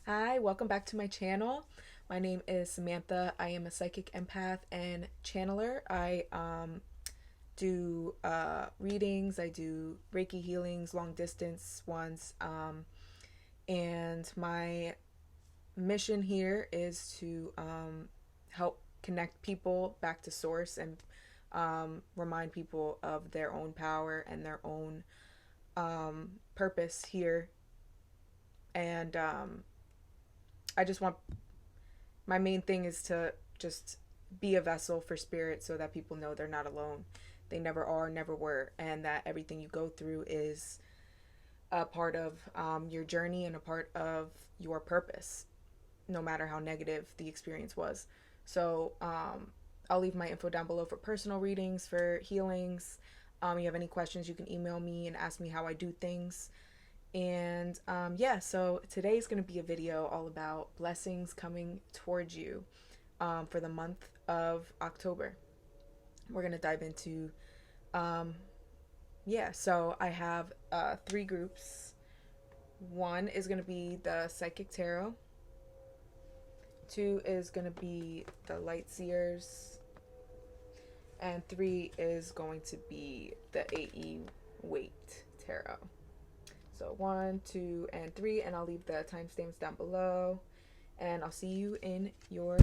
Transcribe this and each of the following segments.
Hi, welcome back to my channel. My name is Samantha. I am a psychic empath and channeler. I do readings, I do Reiki healings, long distance ones, and my mission here is to help connect people back to source and remind people of their own power and their own purpose here. And I just want my main thing is to just be a vessel for spirit so that people know they're not alone. They never are, never were, and that everything you go through is a part of your journey and a part of your purpose, no matter how negative the experience was. So I'll leave my info down below for personal readings, for healings. You have any questions, you can email me and ask me how I do things. And yeah, so today's going to be a video all about blessings coming towards you for the month of October. We're going to dive into, um, yeah, so I have three groups. One is going to be the Psychic Tarot, two is going to be the Light Seers, and three is going to be the AE Weight Tarot. So one, two, and three, and I'll leave the timestamps down below. And I'll see you in your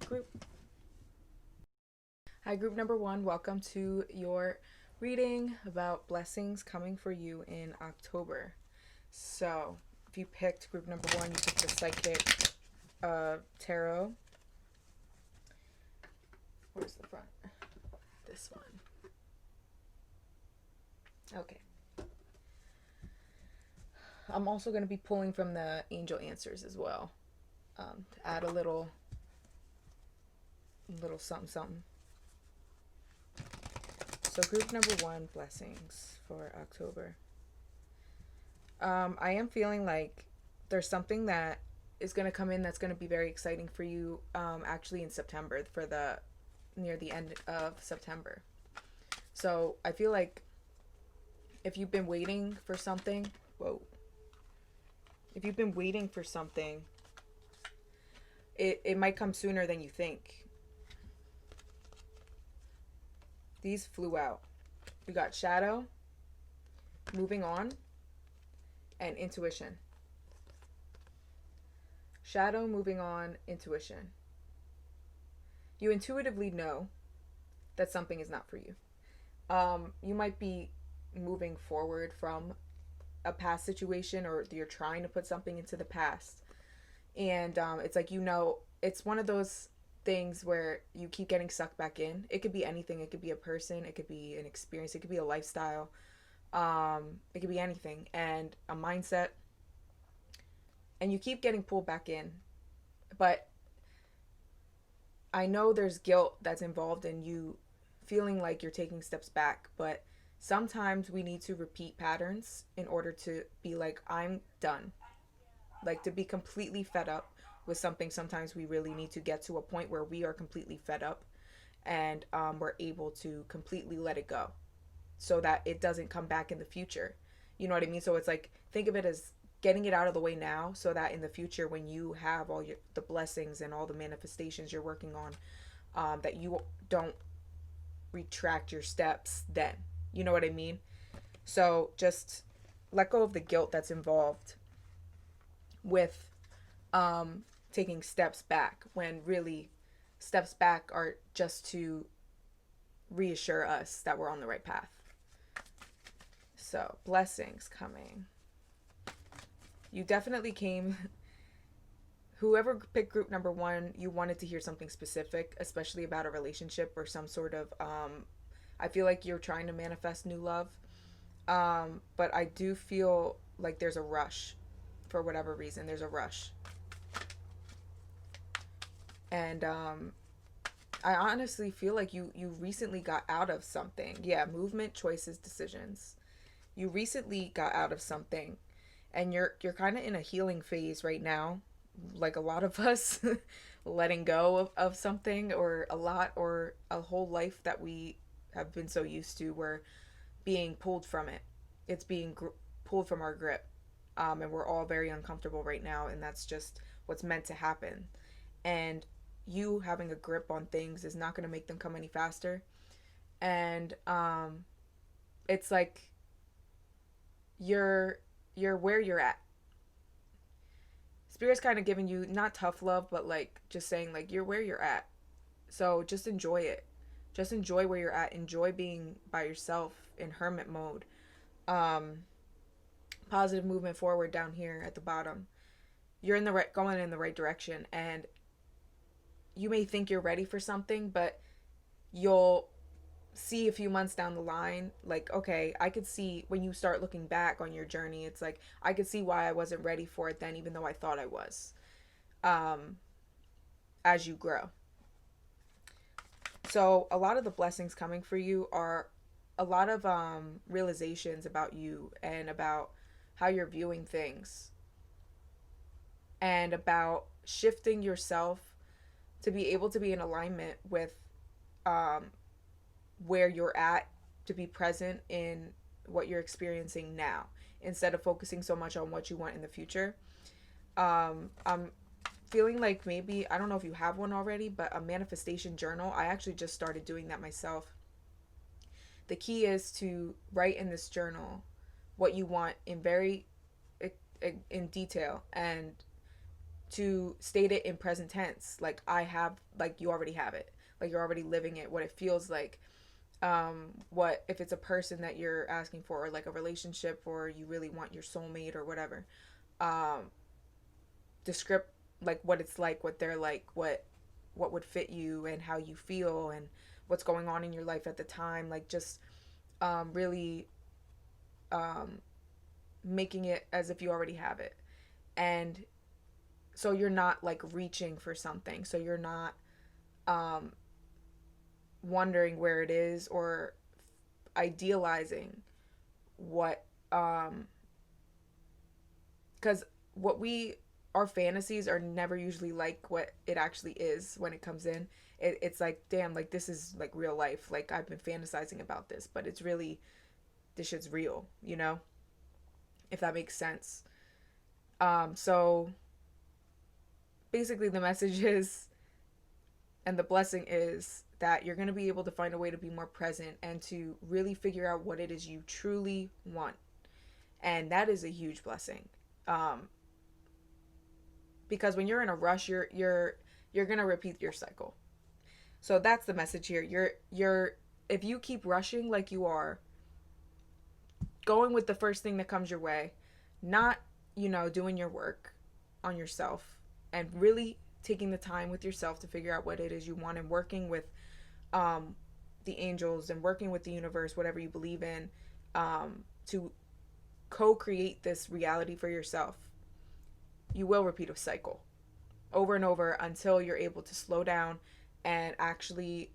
group. Hi, group number one. Welcome to your reading about blessings coming for you in October. So, if you picked group number one, you picked the Psychic Tarot. Where's the front? This one. Okay. I'm also going to be pulling from the Angel Answers as well to add a little something something. So group number one, blessings for October. I am feeling like there's something that is going to come in that's going to be very exciting for you actually in September, for the near the end of September. So I feel like if you've been waiting for something, whoa, if you've been waiting for something, it might come sooner than you think. These flew out. We got shadow, moving on, and intuition. Shadow, moving on, intuition. You intuitively know that something is not for you. You might be moving forward from a past situation, or you're trying to put something into the past. And it's like, it's one of those things where you keep getting sucked back in. It could be anything. It could be a person. It could be an experience. It could be a lifestyle. It could be anything. And a mindset. And you keep getting pulled back in. But I know there's guilt that's involved in you feeling like you're taking steps back. But sometimes we need to repeat patterns in order to be like, I'm done. Like, to be completely fed up with something, sometimes we really need to get to a point where we are completely fed up, and we're able to completely let it go so that it doesn't come back in the future. You know what I mean? So it's like, think of it as getting it out of the way now so that in the future, when you have the blessings and all the manifestations you're working on, that you don't retract your steps then. You know what I mean? So just let go of the guilt that's involved with taking steps back, when really steps back are just to reassure us that we're on the right path. So, blessings coming. You definitely came. Whoever picked group number one, you wanted to hear something specific, especially about a relationship or some sort of. I feel like you're trying to manifest new love. But I do feel like there's a rush. For whatever reason, there's a rush. And I honestly feel like you recently got out of something. Yeah, movement, choices, decisions. You recently got out of something, and you're kind of in a healing phase right now, like a lot of us, letting go of something, or a lot, or a whole life that we have been so used to. We're being pulled from it. It's being pulled from our grip. And we're all very uncomfortable right now, and that's just what's meant to happen. And you having a grip on things is not going to make them come any faster. And it's like you're where you're at. Spirit's kind of giving you not tough love, but like just saying like you're where you're at. So just enjoy it. Just enjoy where you're at. Enjoy being by yourself in hermit mode. Um, Positive movement forward down here at the bottom. You're in the right, going in the right direction, and you may think you're ready for something, but you'll see a few months down the line, like, okay, I could see when you start looking back on your journey, it's like I could see why I wasn't ready for it then, even though I thought I was. Um, as you grow. So a lot of the blessings coming for you are a lot of realizations about you and about how you're viewing things and about shifting yourself to be able to be in alignment with um, where you're at, to be present in what you're experiencing now instead of focusing so much on what you want in the future. I'm feeling like maybe, I don't know if you have one already, but a manifestation journal. I actually just started doing that myself. The key is to write in this journal what you want in very in detail, and to state it in present tense, like I have, like you already have it, like you're already living it, what it feels like. What if it's a person that you're asking for, or like a relationship, or you really want your soulmate or whatever. um Descript like what it's like, what they're like, what would fit you and how you feel and what's going on in your life at the time, like just really um making it as if you already have it. And so you're not like reaching for something, so you're not um wondering where it is, or idealizing what because what we our fantasies are never usually like what it actually is when it comes in. It's like, damn, like this is like real life, like I've been fantasizing about this, but it's really, this shit's real, you know, if that makes sense. So basically the message is, and the blessing is, that you're going to be able to find a way to be more present and to really figure out what it is you truly want. And that is a huge blessing. Um, because when you're in a rush, you're going to repeat your cycle. So that's the message here. You're if you keep rushing like you are, going with the first thing that comes your way, not, doing your work on yourself and really taking the time with yourself to figure out what it is you want, and working with um, the angels and working with the universe, whatever you believe in, to co-create this reality for yourself, you will repeat a cycle over and over until you're able to slow down and actually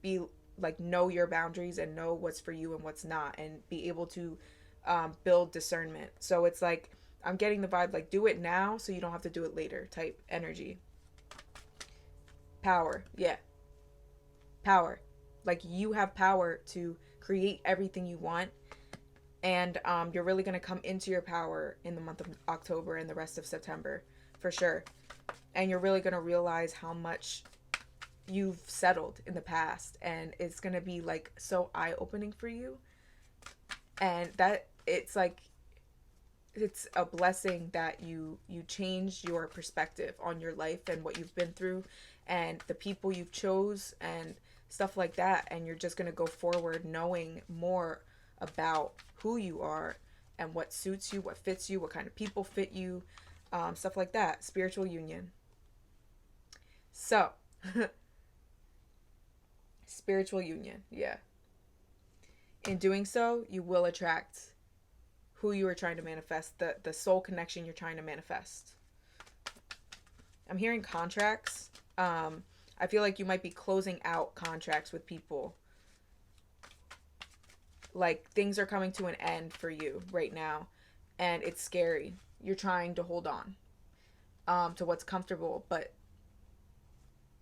be like, know your boundaries and know what's for you and what's not, and be able to build discernment. So it's like, I'm getting the vibe like, do it now so you don't have to do it later type energy. Power. Yeah. Power. Like, you have power to create everything you want. And you're really going to come into your power in the month of October and the rest of September, for sure. And you're really going to realize how much you've settled in the past. And it's going to be like so eye-opening for you. And that it's like, it's a blessing that you changed your perspective on your life and what you've been through and the people you've chose and stuff like that. And you're just going to go forward knowing more about who you are and what suits you, what fits you, what kind of people fit you, stuff like that. Spiritual union. So spiritual union, yeah. In doing so, you will attract who you are trying to manifest, the soul connection you're trying to manifest. I'm hearing contracts. I feel like you might be closing out contracts with people. Like, things are coming to an end for you right now, and it's scary. You're trying to hold on to what's comfortable, but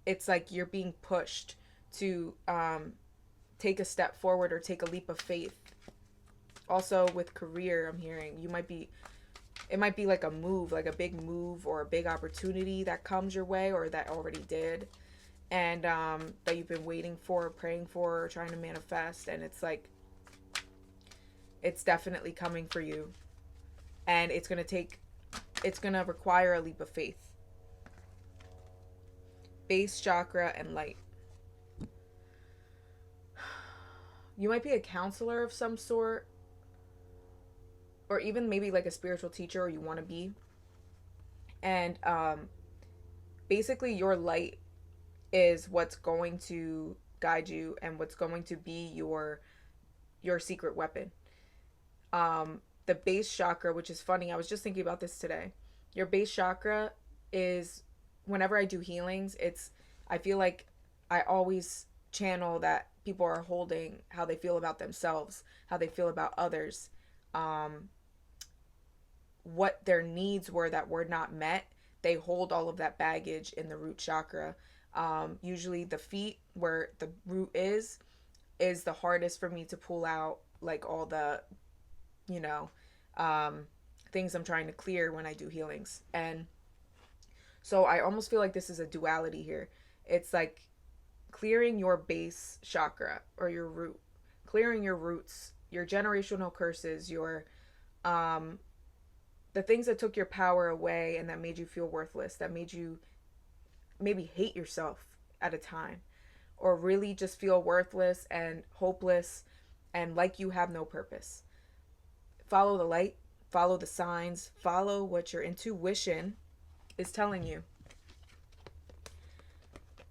it's like you're being pushed to take a step forward or take a leap of faith. Also with career, I'm hearing you might be It might be like a move, like a big move or a big opportunity that comes your way or that already did, and that you've been waiting for, praying for, or trying to manifest. And it's like, it's definitely coming for you. And it's going to require a leap of faith. Base chakra and light. You might be a counselor of some sort, or even maybe like a spiritual teacher, or you want to be. And basically, your light is what's going to guide you and what's going to be your secret weapon. The base chakra, which is funny, I was just thinking about this today. Your base chakra is, whenever I do healings, I feel like I always channel that people are holding how they feel about themselves, how they feel about others, what their needs were that were not met. They hold all of that baggage in the root chakra. Usually the feet, where the root is the hardest for me to pull out, like all the, things I'm trying to clear when I do healings. And so I almost feel like this is a duality here. It's like clearing your base chakra or your root, clearing your roots, your generational curses, your the things that took your power away and that made you feel worthless, that made you maybe hate yourself at a time, or really just feel worthless and hopeless and like you have no purpose. Follow the light, follow the signs, follow what your intuition is telling you.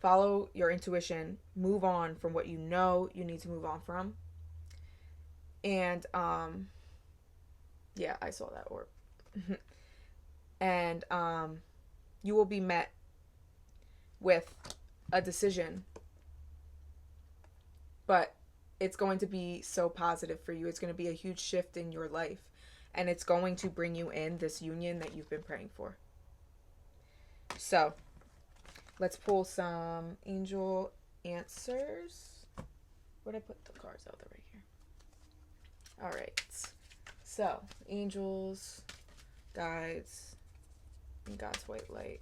Follow your intuition, move on from what you know you need to move on from. And yeah, I saw that orb. And you will be met with a decision, but it's going to be so positive for you. It's going to be a huge shift in your life, and it's going to bring you in this union that you've been praying for. So let's pull some angel answers. Where'd I put the cards? Oh, they're right here. All right. So angels, guides, and God's white light,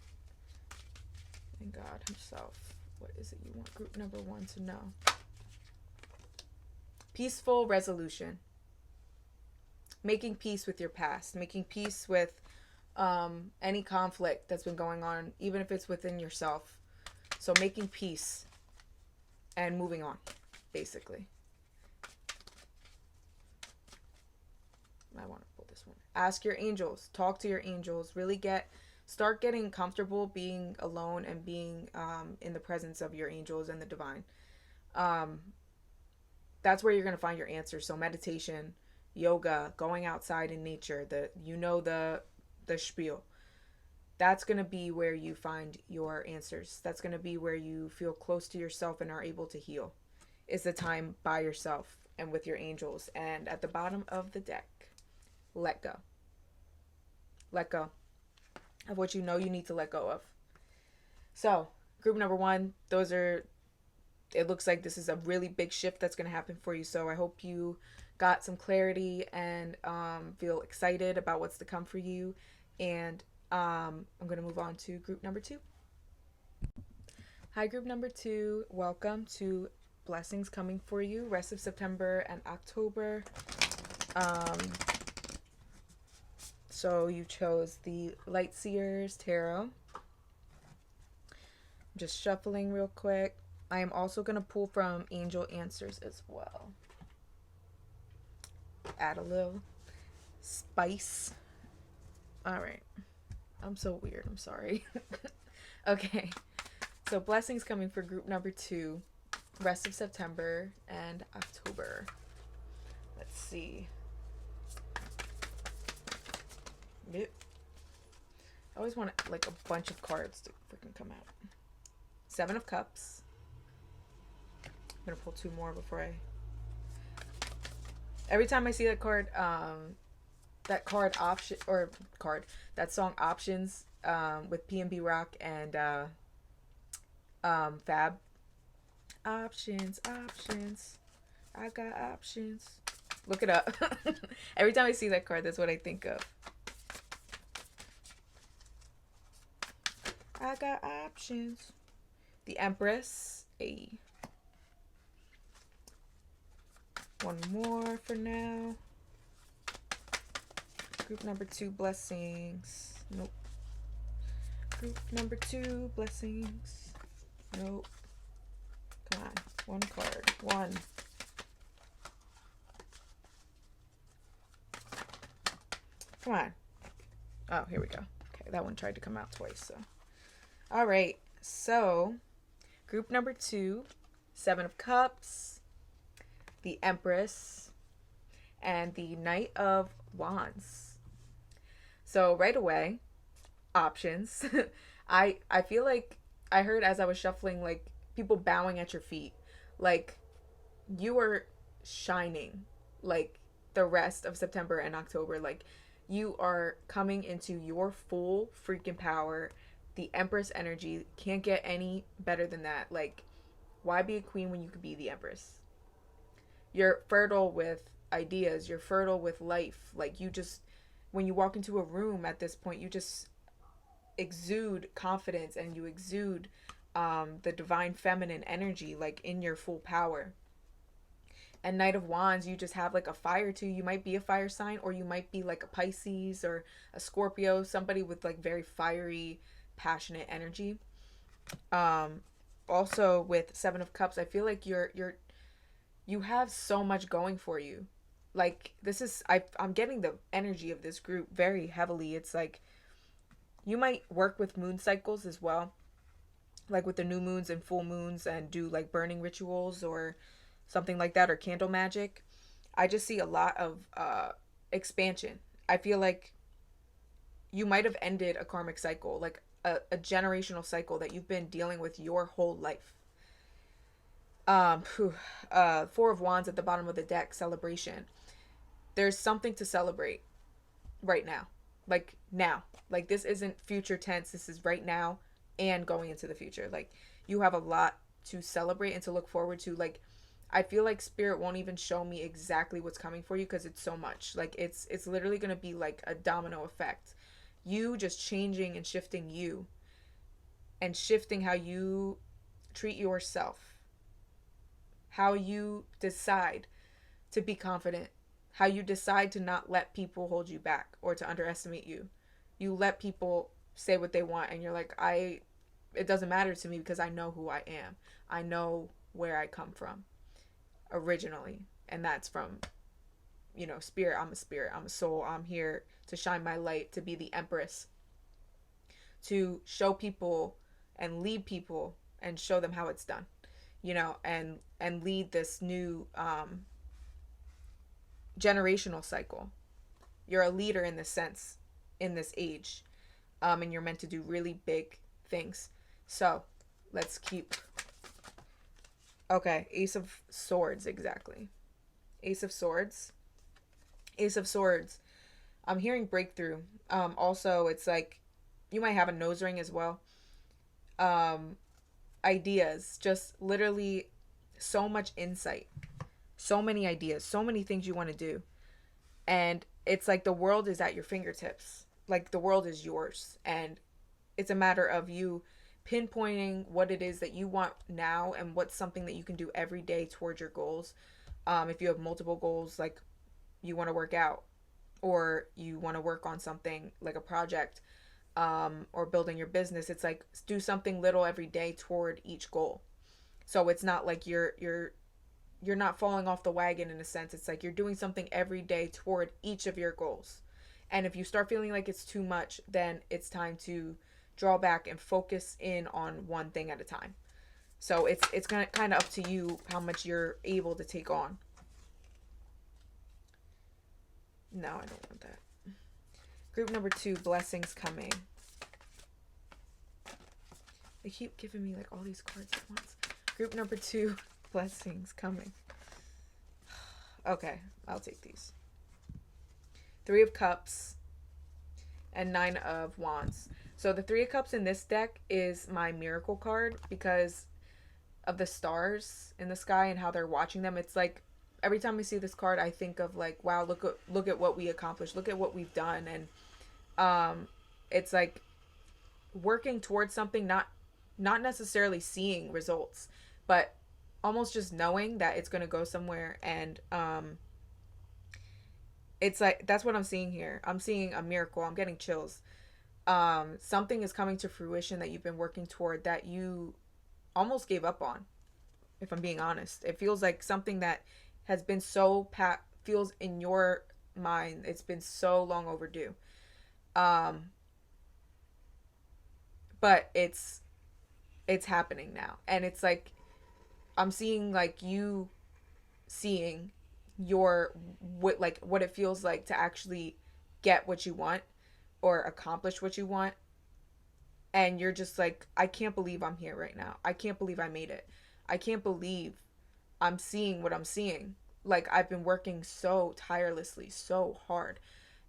and God himself. What is it you want group number 1 to know? Peaceful resolution. Making peace with your past. Making peace with any conflict that's been going on, even if it's within yourself. So making peace and moving on, basically. I want to pull this one. Ask your angels. Talk to your angels. Really start getting comfortable being alone and being in the presence of your angels and the divine. That's where you're going to find your answers. So meditation, yoga, going outside in nature, the spiel. That's going to be where you find your answers. That's going to be where you feel close to yourself and are able to heal. It's the time by yourself and with your angels. And at the bottom of the deck, let go. Let go of what you know you need to let go of. So, group number 1, it looks like this is a really big shift that's going to happen for you. So I hope you got some clarity and feel excited about what's to come for you. And I'm going to move on to group number 2. Hi, group number 2. Welcome to Blessings Coming for You, rest of September and October. So you chose the Light Seers Tarot. I'm just shuffling real quick. I am also going to pull from Angel Answers as well. Add a little spice. All right. I'm so weird. I'm sorry. Okay. So blessings coming for group number 2, rest of September and October. Let's see. Yep. I always want like a bunch of cards to freaking come out. 7 of Cups. I'm gonna pull 2 more before every time I see that card, that song Options, with PNB Rock and Fab. Options. I got options. Look it up. Every time I see that card, that's what I think of. I got options. The Empress. A. One more for now. Group number 2, blessings. Nope. Group number 2, blessings. Nope. Come on. One card. One. Come on. Oh, here we go. Okay, that one tried to come out twice, so. All right. So, group number 2, 7 of Cups, the Empress, and the Knight of Wands. So, right away, options. I feel like I heard as I was shuffling, like, people bowing at your feet. Like, you are shining, like, the rest of September and October. Like, you are coming into your full freaking power. The Empress energy can't get any better than that. Like, why be a queen when you could be the Empress? You're fertile with ideas. You're fertile with life. Like, you just, when you walk into a room at this point, you just exude confidence and you exude the divine feminine energy, like, in your full power. And Knight of Wands, you just have like a fire to you. You might be a fire sign, or you might be like a Pisces or a Scorpio, somebody with like very fiery, passionate energy. Also with 7 of Cups, I feel like you have so much going for you. Like, this is, I'm getting the energy of this group very heavily. It's like you might work with moon cycles as well, like with the new moons and full moons, and do like burning rituals or something like that, or candle magic. I just see a lot of expansion. I feel like you might have ended a karmic cycle, like a generational cycle that you've been dealing with your whole life. 4 of Wands at the bottom of the deck, celebration. There's something to celebrate right now. Like, now. Like, this isn't future tense. This is right now and going into the future. Like, you have a lot to celebrate and to look forward to. Like, I feel like spirit won't even show me exactly what's coming for you because it's so much. Like, it's literally going to be like a domino effect. You just changing and shifting you, and shifting how you treat yourself, how you decide to be confident, how you decide to not let people hold you back or to underestimate you. You let people say what they want, and you're like, it doesn't matter to me because I know who I am. I know where I come from originally, and that's from, spirit. I'm a spirit, I'm a soul. I'm here to shine my light, to be the Empress, to show people and lead people and show them how it's done, and lead this new generational cycle. You're a leader in this sense, in this age, and you're meant to do really big things. So let's keep. Okay, Ace of Swords, exactly. Ace of Swords. Ace of Swords. I'm hearing breakthrough. Also, it's like you might have a nose ring as well. Ideas. Just literally so much insight. So many ideas. So many things you want to do. And it's like the world is at your fingertips. Like, the world is yours. And it's a matter of you pinpointing what it is that you want now, and what's something that you can do every day towards your goals. If you have multiple goals, like you want to work out, or you want to work on something like a project, or building your business, it's like do something little every day toward each goal. So it's not like you're not falling off the wagon in a sense. It's like you're doing something every day toward each of your goals. And if you start feeling like it's too much, then it's time to draw back and focus in on one thing at a time. So it's kind of up to you how much you're able to take on. No, I don't want that. Group number 2, blessings coming. They keep giving me like all these cards at once. Group number 2, blessings coming. Okay, I'll take these. 3 of Cups and 9 of Wands. So the 3 of Cups in this deck is my miracle card because of the stars in the sky and how they're watching them. It's like every time I see this card, I think of like, wow, look at what we accomplished. Look at what we've done. And it's like working towards something, not necessarily seeing results, but almost just knowing that it's going to go somewhere. And it's like that's what I'm seeing here. I'm seeing a miracle. I'm getting chills. Something is coming to fruition that you've been working toward that you almost gave up on, if I'm being honest. It feels like something that has been feels in your mind it's been so long overdue. um but it's happening now, and it's like I'm seeing like you seeing your what it feels like to actually get what you want or accomplish what you want. And you're just like, I can't believe I'm here right now. I can't believe I made it. I can't believe I'm seeing what I'm seeing. Like, I've been working so tirelessly, so hard,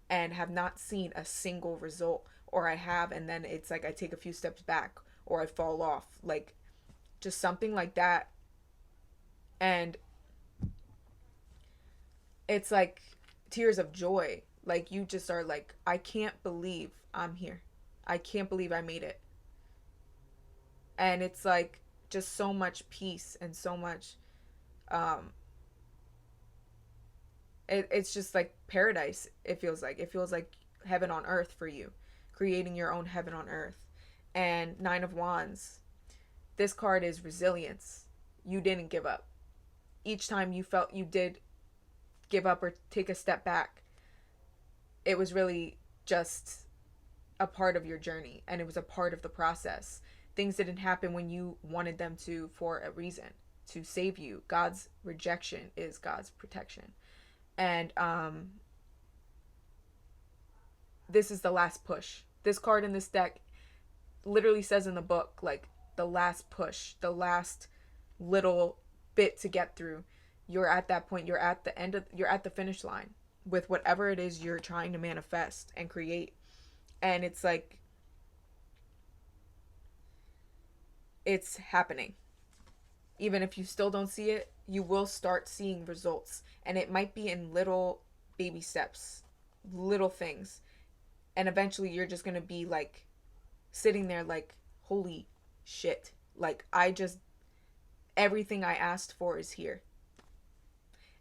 and have not seen a single result. Or I have, and then it's like I take a few steps back or I fall off. Like, just something like that. And it's like tears of joy. Like, you just are like, I can't believe I'm here. I can't believe I made it. And it's like just so much peace and so much um it's just like paradise. It feels like heaven on earth for you, creating your own heaven on earth. And Nine of Wands, this card is resilience. You didn't give up. Each time you felt you did give up or take a step back, it was really just a part of your journey, and it was a part of the process. Things didn't happen when you wanted them to for a reason, to save you. God's rejection is God's protection. And this is the last push. This card in this deck literally says in the book, like, the last push, the last little bit to get through. You're at that point. You're at the finish line with whatever it is you're trying to manifest and create. And it's like, it's happening. Even if you still don't see it, you will start seeing results. And it might be in little baby steps, little things. And eventually you're just going to be like sitting there like, holy shit. Like, everything I asked for is here.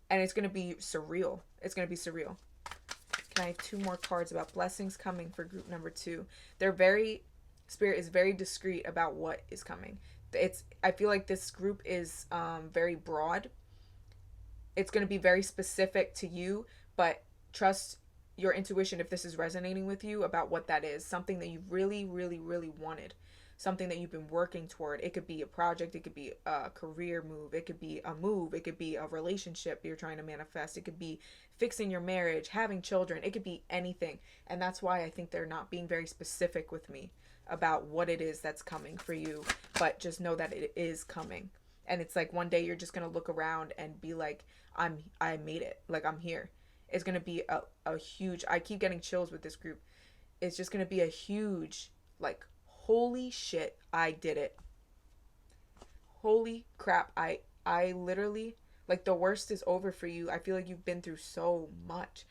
And it's going to be surreal. It's going to be surreal. Can I have two more cards about blessings coming for group number 2? Spirit is very discreet about what is coming. I feel like this group is very broad. It's going to be very specific to you, but trust your intuition if this is resonating with you about what that is. Something that you really, really, really wanted. Something that you've been working toward. It could be a project. It could be a career move. It could be a move. It could be a relationship you're trying to manifest. It could be fixing your marriage, having children. It could be anything. And that's why I think they're not being very specific with me about what it is that's coming for you. But just know that it is coming. And it's like one day you're just going to look around and be like, I made it. Like, I'm here. It's going to be a huge, I keep getting chills with this group. It's just going to be a huge, like, holy shit, I did it. Holy crap, I literally, like, the worst is over for you. I feel like you've been through so much.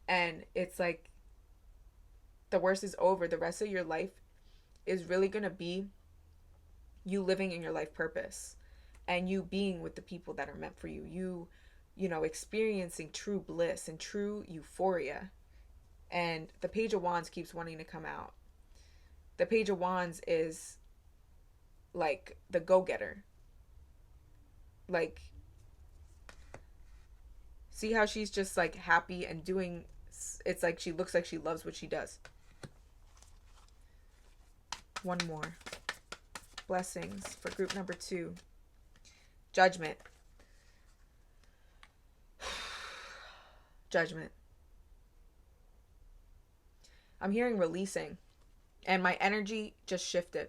And it's like, the worst is over. The rest of your life is really going to be you living in your life purpose. And you being with the people that are meant for you. You know, experiencing true bliss and true euphoria. And the Page of Wands keeps wanting to come out. The Page of Wands is like the go-getter. Like, see how she's just like happy and doing, it's like she looks like she loves what she does. One more. Blessings for group number 2. Judgment. Judgment. I'm hearing releasing. And my energy just shifted.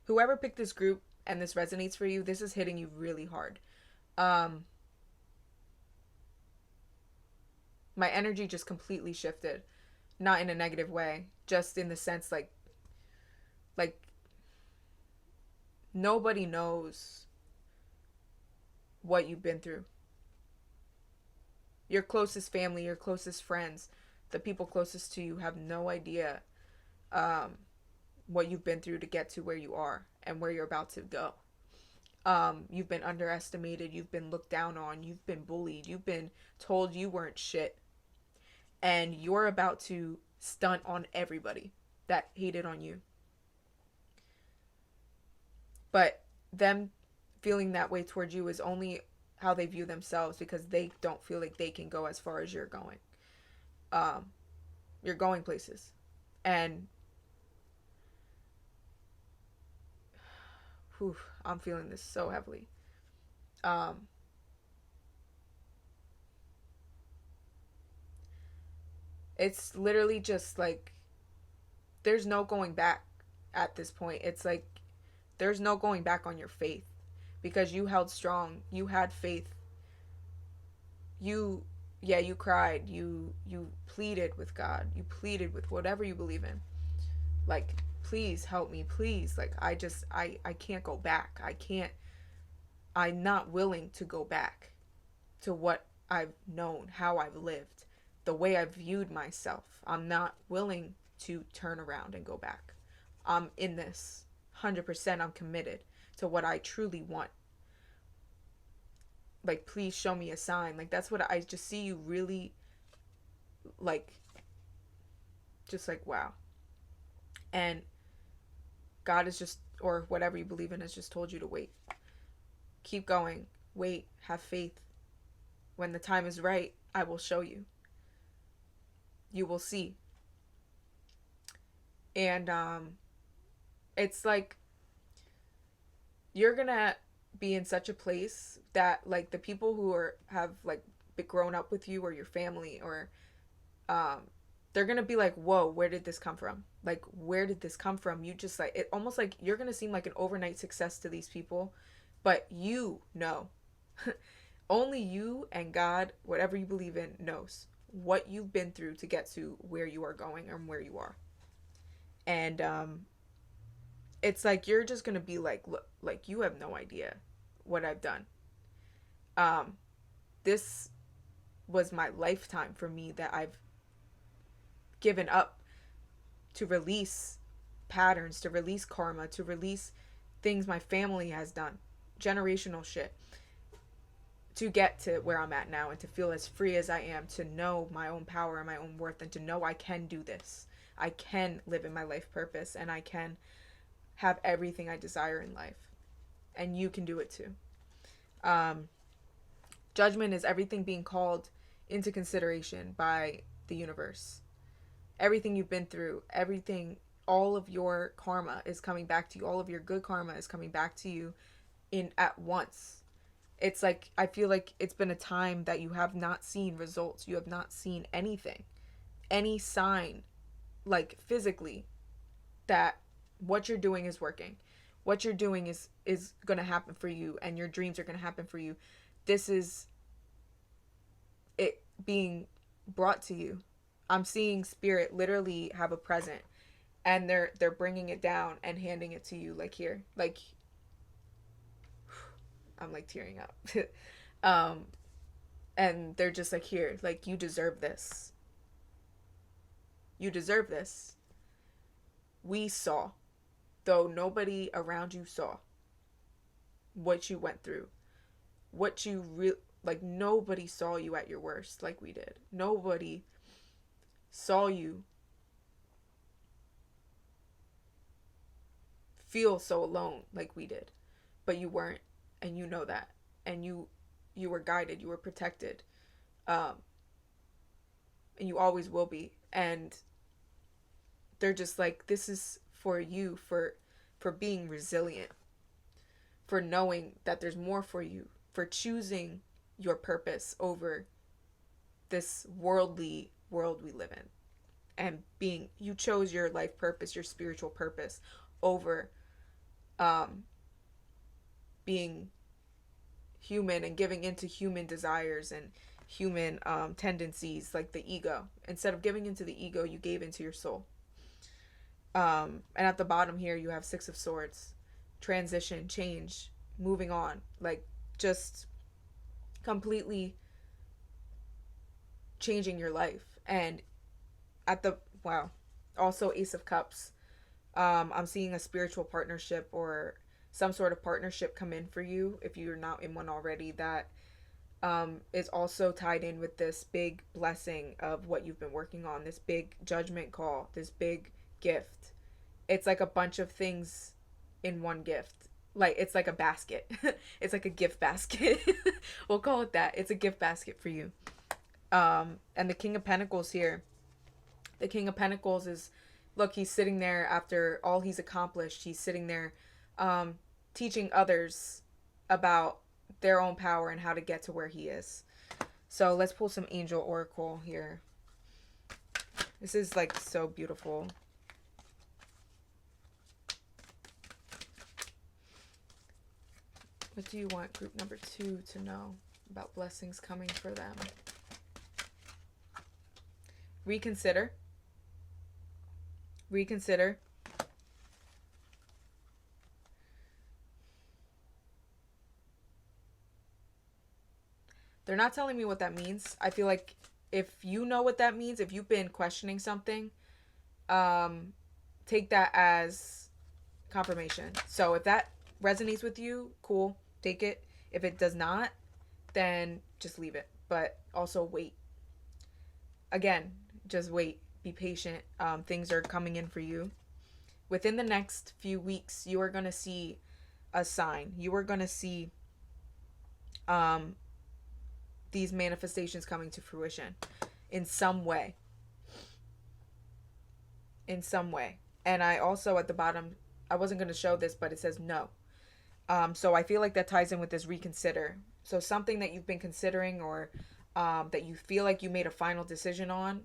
Whoever picked this group and this resonates for you, this is hitting you really hard. My energy just completely shifted. Not in a negative way. Just in the sense like nobody knows what you've been through. Your closest family, your closest friends, The people closest to you have no idea um, what you've been through to get to where you are and where you're about to go. You've been underestimated, you've been looked down on, you've been bullied, you've been told you weren't shit, and you're about to stunt on everybody that hated on you. But them feeling that way towards you is only how they view themselves, because they don't feel like they can go as far as you're going. Um, you're going places. And whew, I'm feeling this so heavily. Um, it's literally just like there's no going back at this point. It's like there's no going back on your faith, because you held strong. You had faith. You yeah, you cried. You pleaded with God. You pleaded with whatever you believe in. Like, please help me, please. Like, I can't go back. I'm not willing to go back to what I've known, how I've lived, the way I've viewed myself. I'm not willing to turn around and go back. I'm in this 100%. I'm committed to what I truly want. Like, please show me a sign. Like, that's what I just see you really, like, just like, wow. And God is just, or whatever you believe in, has just told you to wait. Keep going. Wait. Have faith. When the time is right, I will show you. You will see. And it's like you're gonna be in such a place that, like, the people who have like grown up with you, or your family, or um they're gonna be like, whoa, where did this come from? Like, where did this come from? You just, like, it almost like you're gonna seem like an overnight success to these people, but you know. Only you and God, whatever you believe in, knows what you've been through to get to where you are going and where you are. And it's like you're just gonna be like, look, like, you have no idea what I've done. um this was my lifetime for me, that I've given up to release patterns, to release karma, to release things my family has done, generational shit, to get to where I'm at now, and to feel as free as I am, to know my own power and my own worth, and to know I can do this. I can live in my life purpose, and I can have everything I desire in life. And you can do it too. Um, Judgment is everything being called into consideration by the universe. Everything you've been through, everything, all of your karma is coming back to you. All of your good karma is coming back to you in at once. It's like, I feel like it's been a time that you have not seen results. You have not seen anything, any sign, like, physically, that what you're doing is working. What you're doing is going to happen for you, and your dreams are going to happen for you. This is it being brought to you. I'm seeing spirit literally have a present, and they're bringing it down and handing it to you, like, here. Like, I'm like tearing up. um and they're just like, here, like, you deserve this. You deserve this. We saw, though nobody around you saw, what you went through, what you like, nobody saw you at your worst like we did. Nobody saw you feel so alone like we did. But you weren't, and you know that. And you were guided, you were protected. Um and you always will be. And they're just like, this is for you, for being resilient, for knowing that there's more for you, for choosing your purpose over this worldly world we live in, and being, you chose your life purpose, your spiritual purpose, over um being human and giving into human desires and human tendencies, like the ego. Instead of giving into the ego, you gave into your soul. And at the bottom here, you have Six of Swords. Transition, change, moving on. Like, just completely changing your life. And at the, wow. Also Ace of Cups. I'm seeing a spiritual partnership or some sort of partnership come in for you if you're not in one already, that is also tied in with this big blessing of what you've been working on, this big judgment call, this big gift. It's like a bunch of things in one gift. Like it's like a basket. It's like a gift basket. We'll call it that. It's a gift basket for you. And the King of Pentacles here. The King of Pentacles is, look, he's sitting there after all he's accomplished. He's sitting there teaching others about their own power and how to get to where he is. So let's pull some Angel Oracle here. This is like so beautiful. What do you want group number 2 to know about blessings coming for them? Reconsider. Reconsider. They're not telling me what that means. I feel like if you know what that means, if you've been questioning something, take that as confirmation. So if that resonates with you, cool, take it. If it does not, then just leave it. But also wait. Again, just wait. Be patient. Things are coming in for you. Within the next few weeks, you are going to see a sign. You are going to see these manifestations coming to fruition in some way. In some way. And I also at the bottom, I wasn't going to show this, but it says no. So I feel like that ties in with this reconsider. So something that you've been considering, or that you feel like you made a final decision on,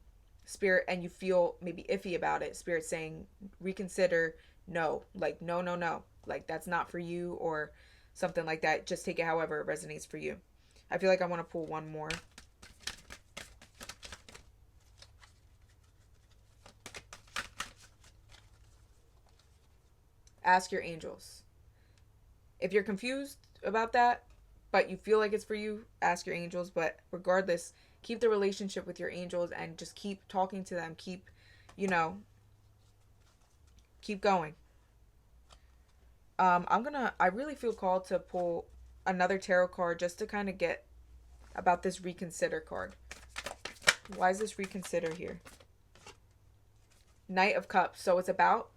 Spirit, and you feel maybe iffy about it, Spirit saying reconsider, no, like no, no, no, like that's not for you, or something like that. Just take it however it resonates for you. I feel like I want to pull one more. Ask your angels. If you're confused about that, but you feel like it's for you, ask your angels. But regardless, keep the relationship with your angels and just keep talking to them. Keep, keep going. I really feel called to pull another tarot card just to kind of get about this reconsider card. Why is this reconsider here? Knight of Cups. So it's about,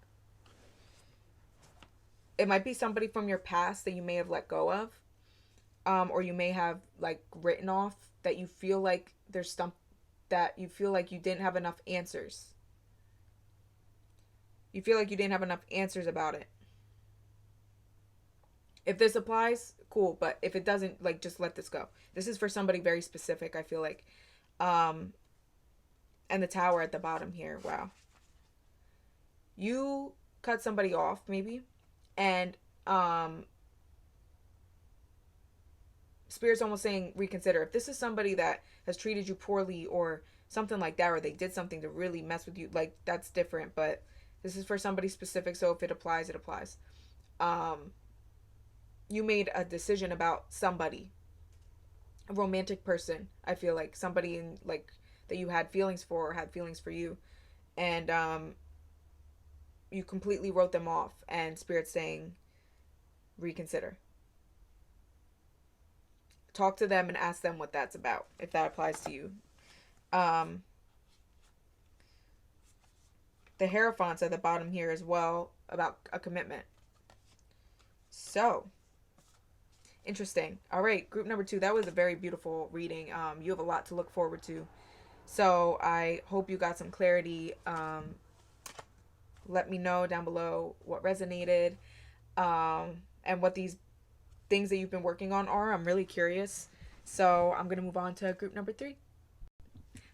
it might be somebody from your past that you may have let go of, or you may have like written off, that you feel like there's stuff that you feel like you didn't have enough answers. You feel like you didn't have enough answers about it. If this applies, cool. But if it doesn't, like, just let this go. This is for somebody very specific, I feel like. And the Tower at the bottom here. Wow. You cut somebody off, maybe. And Spirit's almost saying reconsider. If this is somebody that has treated you poorly or something like that, or they did something to really mess with you, like, that's different. But this is for somebody specific, so if it applies, it applies. You made a decision about somebody, a romantic person, I feel like somebody in, like, that you had feelings for or had feelings for you, and you completely wrote them off, and Spirit's saying reconsider. Talk to them and ask them what that's about, if that applies to you. The Hierophants at the bottom here as well, about a commitment. So interesting. All right, group number 2. That was a very beautiful reading. You have a lot to look forward to. So I hope you got some clarity. Let me know down below what resonated, and what these things that you've been working on are. I'm really curious. So I'm going to move on to group number 3.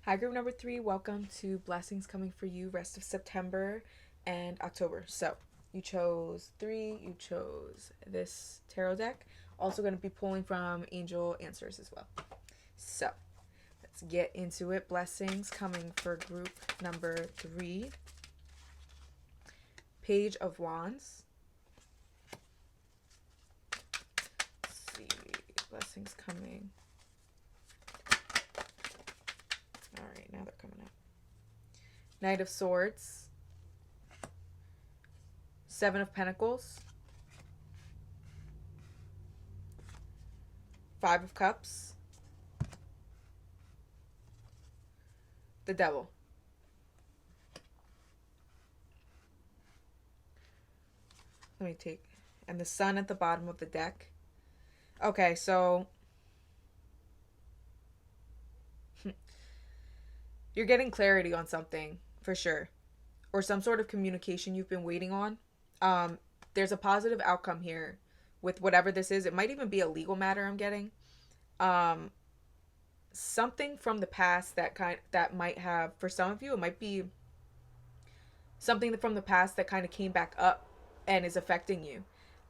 Hi, group number 3. Welcome to Blessings Coming for You, rest of September and October. So you chose 3. You chose this tarot deck. Also going to be pulling from Angel Answers as well. So let's get into it. Blessings coming for group number 3. Page of Wands. Let's see. Blessings coming. All right, now they're coming up. Knight of Swords, Seven of Pentacles, Five of Cups, the Devil. Let me take, and the Sun at the bottom of the deck. Okay, so you're getting clarity on something for sure, or some sort of communication you've been waiting on. There's a positive outcome here with whatever this is. It might even be a legal matter I'm getting. Um, Something from the past that might have, for some of you, it might be something from the past that kind of came back up and is affecting you.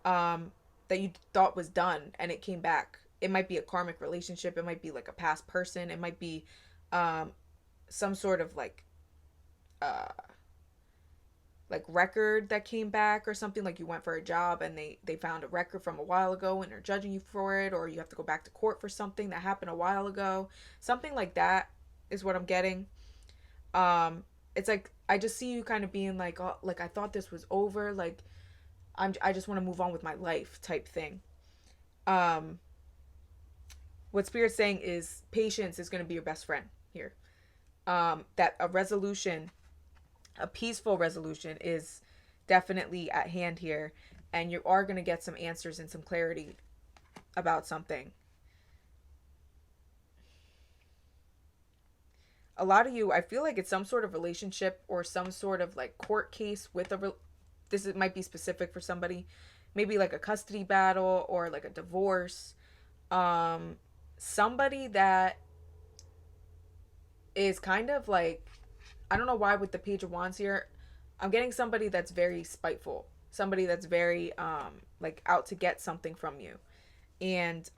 That you thought was done and it came back. It might be a karmic relationship. It might be like a past person. It might be um, some sort of uh, like record that came back or something. Like you went for a job and they found a record from a while ago and are judging you for it, or you have to go back to court for something that happened a while ago. Something like that is what I'm getting. It's like I just see you kind of being like, oh, like I thought this was over, like I just want to move on with my life type thing. um what Spirit's saying is patience is going to be your best friend here. That a resolution, a peaceful resolution, is definitely at hand here, and you are going to get some answers and some clarity about something. A lot of you, I feel like it's some sort of relationship or some sort of like court case with this might be specific for somebody, maybe like a custody battle or like a divorce. um Somebody that is kind of like, I don't know why with the Page of Wands here, I'm getting somebody that's very spiteful, somebody that's very like out to get something from you. And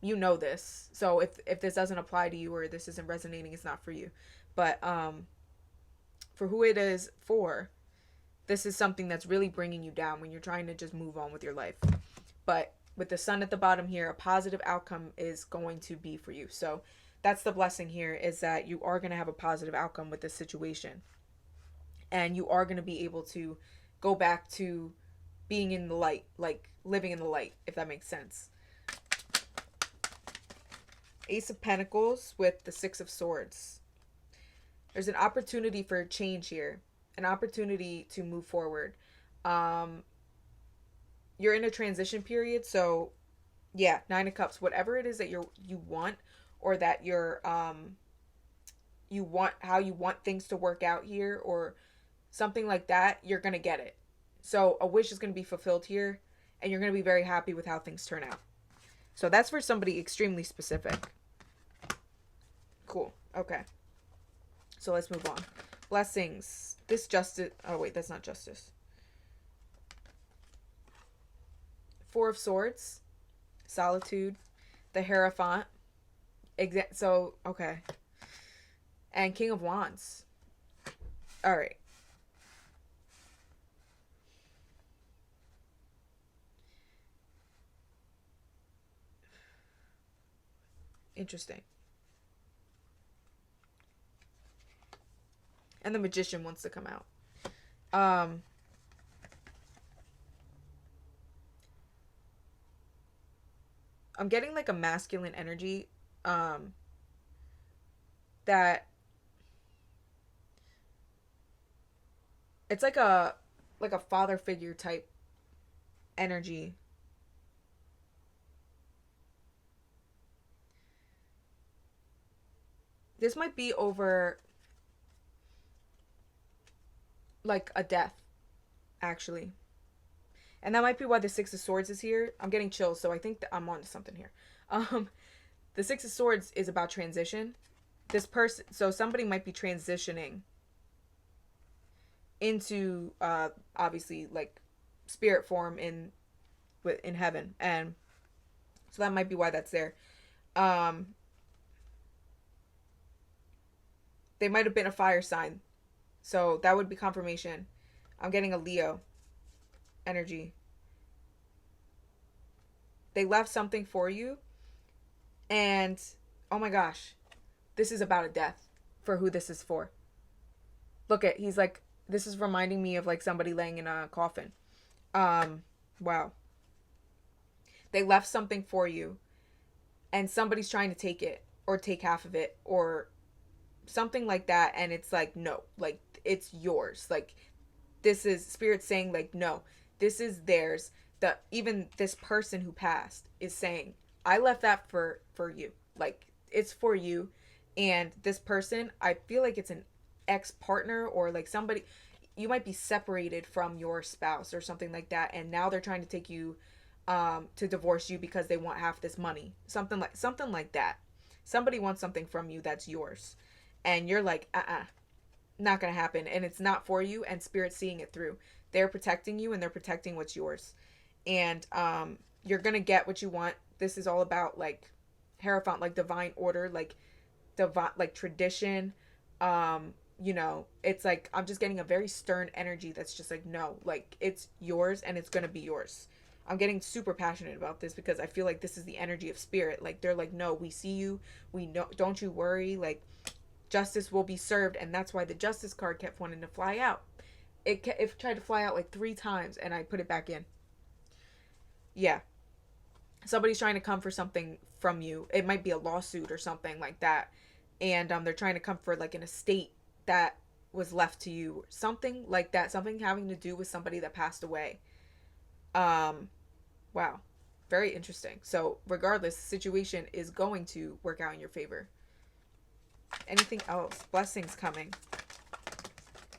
you know this. So if this doesn't apply to you or this isn't resonating, it's not for you. But for who it is for, this is something that's really bringing you down when you're trying to just move on with your life. But with the Sun at the bottom here, a positive outcome is going to be for you. So that's the blessing here, is that you are going to have a positive outcome with this situation. And you are going to be able to go back to being in the light, like living in the light, if that makes sense. Ace of Pentacles with the Six of Swords. There's an opportunity for change here, an opportunity to move forward. You're in a transition period, so yeah, Nine of Cups, whatever it is that you want, or that you want, how you want things to work out here, or something like that, you're gonna get it. So a wish is gonna be fulfilled here, and you're gonna be very happy with how things turn out. So that's for somebody extremely specific. Cool. Okay. So let's move on. Blessings. This justice. Oh wait, that's not justice. Four of Swords. Solitude. The Hierophant. So, okay. And King of Wands. All right. Interesting. And the Magician wants to come out. I'm getting like a masculine energy. That it's like a father figure type energy. This might be over like a death, actually. And that might be why the Six of Swords is here. I'm getting chills, so I think that I'm onto something here. Um, the Six of Swords is about transition. This person, so somebody might be transitioning into obviously like spirit form in heaven, and so that might be why that's there. Um, they might have been a fire sign, so that would be confirmation. I'm getting a Leo energy. They left something for you, and oh my gosh, this is about a death for who this is for. Look at, he's like, this is reminding me of like somebody laying in a coffin. Um, wow. They left something for you and somebody's trying to take it or take half of it or something like that, and it's like, no, like it's yours. Like, this is spirit saying like, no, this is theirs. That even this person who passed is saying, I left that for you. Like, it's for you. And this person, I feel like it's an ex-partner or like somebody, you might be separated from your spouse or something like that, and now they're trying to take you to divorce you because they want half this money, something like that. Somebody wants something from you that's yours, and you're like, not gonna happen, and it's not for you, and spirit's seeing it through. They're protecting you and they're protecting what's yours, and you're gonna get what you want. This is all about like Hierophant, like divine order, like divine, like tradition. You know, it's like I'm just getting a very stern energy that's just like, no, like it's yours and it's gonna be yours. I'm getting super passionate about this because I feel like this is the energy of spirit. Like, they're like, no, we see you, we know, don't you worry, like justice will be served. And that's why the justice card kept wanting to fly out. It tried to fly out like 3 times and I put it back in. Yeah, somebody's trying to come for something from you. It might be a lawsuit or something like that, and they're trying to come for like an estate that was left to you, something like that, something having to do with somebody that passed away. um wow, very interesting. So regardless, the situation is going to work out in your favor. Anything else? Blessings coming.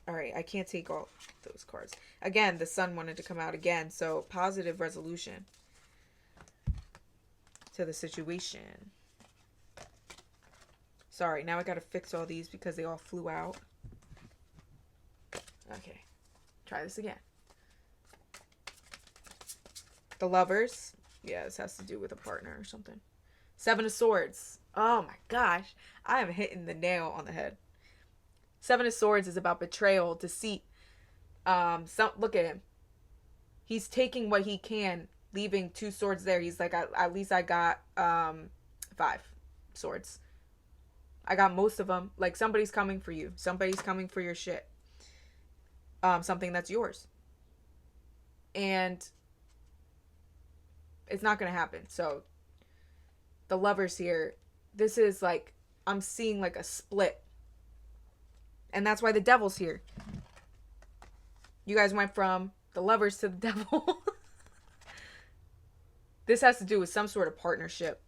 All right, I can't take all those cards again. The sun wanted to come out again, so positive resolution to the situation. Sorry, now I gotta fix all these because they all flew out. Okay, try this again. The Lovers. Yeah, this has to do with a partner or something. 7 of Swords. Oh my gosh, I am hitting the nail on the head. 7 of Swords is about betrayal, deceit. Look at him. He's taking what he can, leaving 2 swords there. He's like, at least I got 5 swords. I got most of them. Like, somebody's coming for you. Somebody's coming for your shit. Something that's yours. And it's not going to happen. So, the Lovers here, this is like, I'm seeing like a split. And that's why the Devil's here. You guys went from the Lovers to the Devil. This has to do with some sort of partnership.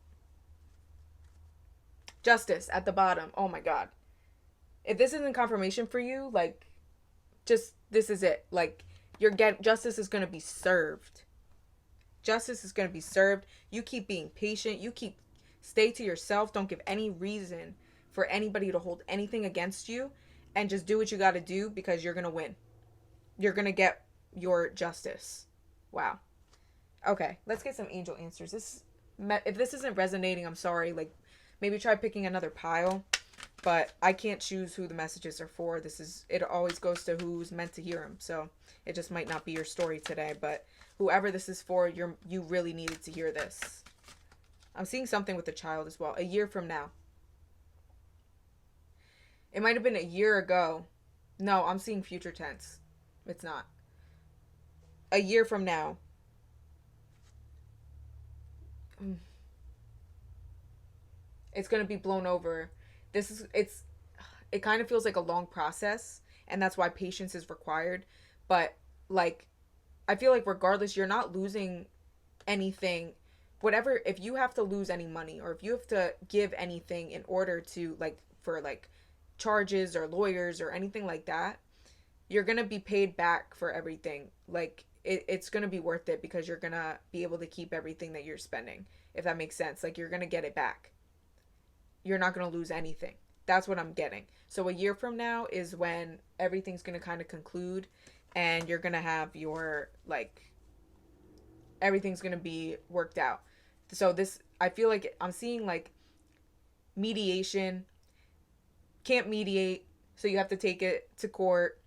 Justice at the bottom. Oh my god. If this isn't confirmation for you, like, just, this is it. Like, justice is going to be served. Justice is going to be served. You keep being patient. Stay to yourself. Don't give any reason for anybody to hold anything against you. And just do what you got to do because you're going to win. You're going to get your justice. Wow. Okay, let's get some angel answers. If this isn't resonating, I'm sorry. Like, maybe try picking another pile. But I can't choose who the messages are for. It always goes to who's meant to hear them. So it just might not be your story today. But whoever this is for, you really needed to hear this. I'm seeing something with the child as well. A year from now. It might have been a year ago. No, I'm seeing future tense. It's not. A year from now. It's going to be blown over. It kind of feels like a long process, and that's why patience is required. But like, I feel like regardless, you're not losing anything. Whatever, if you have to lose any money or if you have to give anything in order to, like, for like charges or lawyers or anything like that, you're going to be paid back for everything. Like, it's going to be worth it because you're going to be able to keep everything that you're spending, if that makes sense. Like, you're going to get it back. You're not going to lose anything. That's what I'm getting. So a year from now is when everything's going to kind of conclude and you're going to have your, like, everything's going to be worked out. So this, I feel like I'm seeing like mediation. Can't mediate, so you have to take it to court.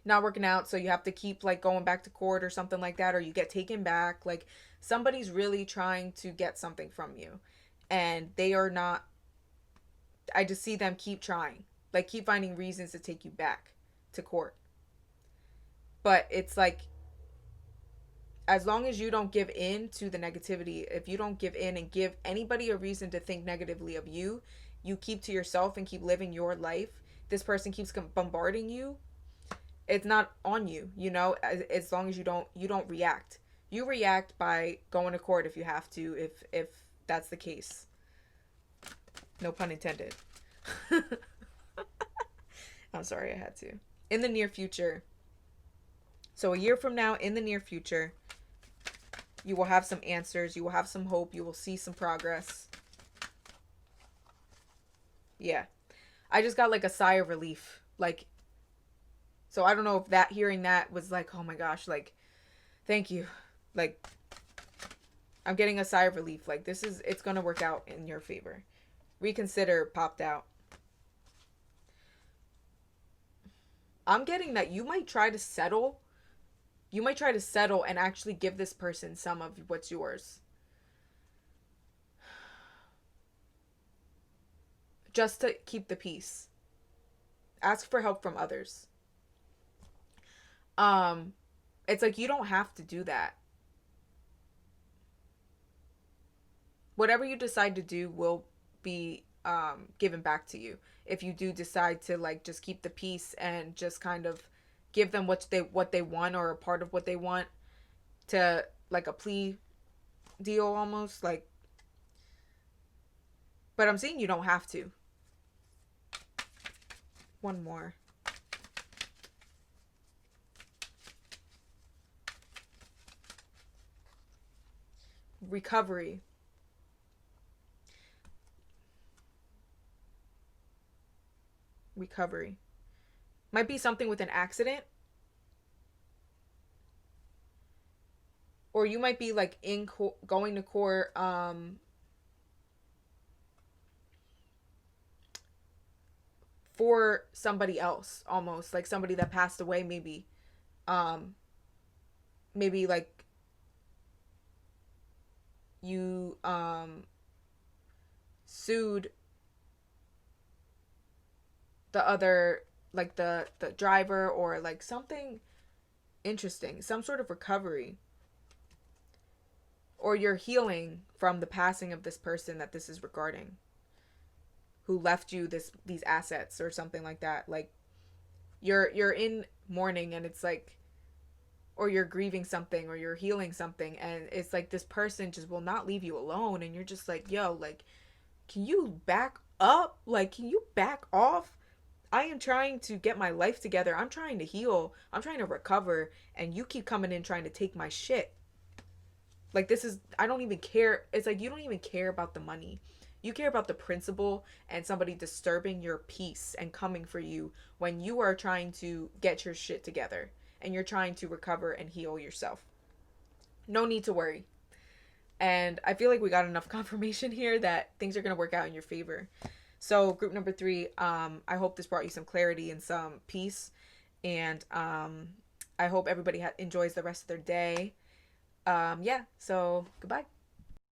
Not working out, so you have to keep like going back to court or something like that, or you get taken back. Like, somebody's really trying to get something from you and they are not. I just see them keep trying, like keep finding reasons to take you back. to court. But it's like, as long as you don't give in to the negativity, if you don't give in and give anybody a reason to think negatively of you, you keep to yourself and keep living your life. This person keeps bombarding you. It's not on you, you know. As long as you don't react. You react by going to court if you have to, if that's the case. No pun intended. I'm sorry, I had to. In the near future. So a year from now, in the near future, you will have some answers. You will have some hope. You will see some progress. Yeah. I just got like a sigh of relief. Like, so I don't know if that, hearing that was like, oh my gosh, like, thank you. Like, I'm getting a sigh of relief. Like, it's going to work out in your favor. Reconsider popped out. I'm getting that you might try to settle. You might try to settle and actually give this person some of what's yours. Just to keep the peace. Ask for help from others. Um, it's like you don't have to do that. Whatever you decide to do will be given back to you. If you do decide to like just keep the peace and just kind of give them what they want, or a part of what they want, to like a plea deal almost, like, but I'm saying you don't have to. One more. Recovery. Recovery. Might be something with an accident. Or you might be like going to court for somebody else, almost like somebody that passed away, maybe. Um maybe like you sued the other, like the driver, or like something interesting, some sort of recovery, or you're healing from the passing of this person that this is regarding, who left you these assets or something like that. Like, you're in mourning, and it's like, or you're grieving something, or you're healing something, and it's like this person just will not leave you alone, and you're just like, yo, like, can you back up? Like, can you back off? I am trying to get my life together. I'm trying to heal. I'm trying to recover, and you keep coming in trying to take my shit. Like, this is, I don't even care. It's like, you don't even care about the money. You care about the principle and somebody disturbing your peace and coming for you when you are trying to get your shit together and you're trying to recover and heal yourself. No need to worry. And I feel like we got enough confirmation here that things are going to work out in your favor. So group number 3, I hope this brought you some clarity and some peace. And I hope everybody enjoys the rest of their day. Yeah, so goodbye.